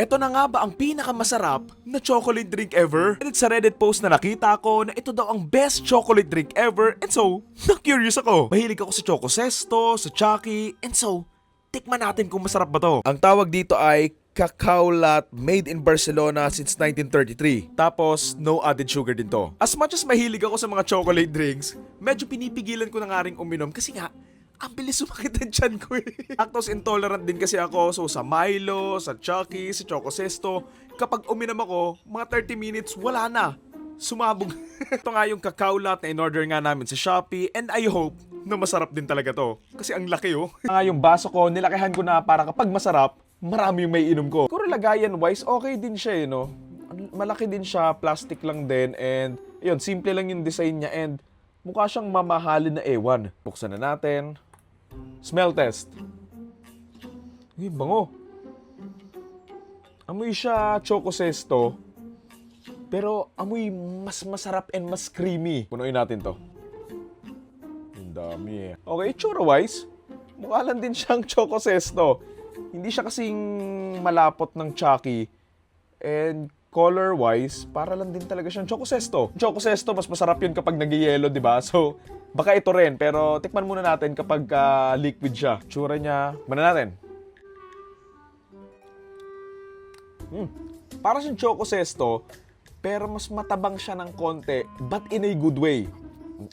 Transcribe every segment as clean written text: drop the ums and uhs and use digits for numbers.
Ito na nga ba ang pinakamasarap na chocolate drink ever? And sa Reddit post na nakita ko na ito daw ang best chocolate drink ever. And so, na-curious ako. Mahilig ako sa Choco Sesto, sa Chucky. And so, tikman natin kung masarap ba to. Ang tawag dito ay Cacao Latte, made in Barcelona since 1933. Tapos, no added sugar din to. As much as mahilig ako sa mga chocolate drinks, medyo pinipigilan ko na nga rin uminom kasi nga, ang bilis sumakit ang tiyan ko eh. Lactose intolerant din kasi ako, so sa Milo, sa Chucky, sa Choco Sesto, kapag uminom ako, mga 30 minutes, wala na. Sumabog. Ito nga yung cacao latte na in-order nga namin sa Shopee, and I hope na masarap din talaga to. Kasi ang laki oh. Yung baso ko, nilakihan ko na para kapag masarap, marami yung may inom ko. Kung lagayan wise, okay din siya eh, no? Malaki din siya, plastic lang din, and yun, simple lang yung design niya, and mukha siyang mamahalin na ewan. Buksan na natin. Smell test. Uy, bango. Amoy siya Choco Sesto, pero amoy mas masarap and mas creamy. Punuin natin to. Ang dami eh. Okay, itsura-wise, mukha lang din siyang Choco Sesto. Hindi siya kasing malapot ng Chucky. And color-wise, para lang din talaga siyang Choco Sesto. Choco Sesto, mas masarap yun kapag nag-yellow, di ba? So, baka ito rin, pero tikman muna natin kapag liquid siya. Tsura niya, tikman natin. Para siyang Choco Sesto, pero mas matabang siya ng konti, but in a good way.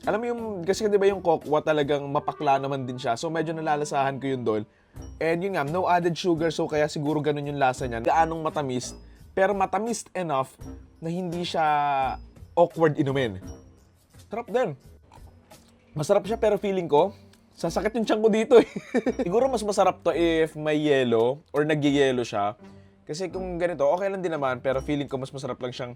Alam mo yung, kasi di ba yung cocoa talagang mapakla naman din siya, so medyo nalalasahan ko yun doon. And yun nga, no added sugar, so kaya siguro ganun yung lasa niya. Gaanong matamis, pero matamis enough na hindi siya awkward inumin. Sarap din. Masarap siya pero feeling ko, sasakit yung tiyan ko dito eh. Siguro mas masarap to if may yelo or nagyayelo siya. Kasi kung ganito, okay lang din naman, pero feeling ko mas masarap lang siyang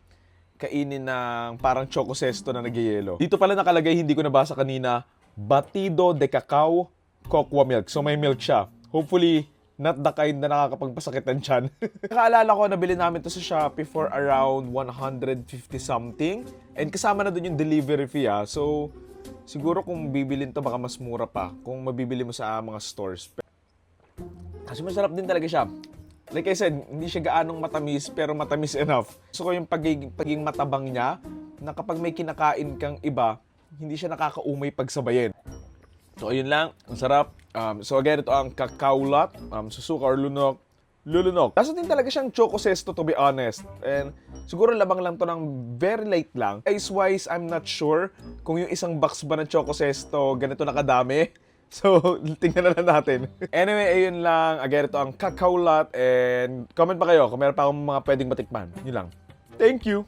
kainin ng parang Choco Sesto na nagyayelo. Dito pala nakalagay, hindi ko nabasa kanina, Batido de Cacao Cocoa Milk. So may milk siya. Hopefully, not the kind na nakakapagpasakit ng tiyan. Nakaalala ko, nabili namin to sa Shopee for around 150 something. And kasama na dun yung delivery fee ah. So, siguro kung bibilin to baka mas mura pa kung mabibili mo sa mga stores. Kasi masarap din talaga siya. Like I said, hindi siya gaanong matamis pero matamis enough. Gusto ko yung pagiging matabang niya na kapag may kinakain kang iba, hindi siya nakakaumay pagsabayin. So ayun lang, ang sarap. So again, ito ang cacao latte, susuka or lulunok. Lasa din talaga siyang Choco Sesto to be honest. And siguro labang lang to ng very light lang. Price-wise, I'm not sure kung yung isang box ba ng Choco Sesto ganito nakadami. So, tingnan na lang natin. Anyway, ayun lang. Again, ito ang cacao latte. And comment pa kayo kung meron pa akong mga pwedeng matikman. Yun lang. Thank you!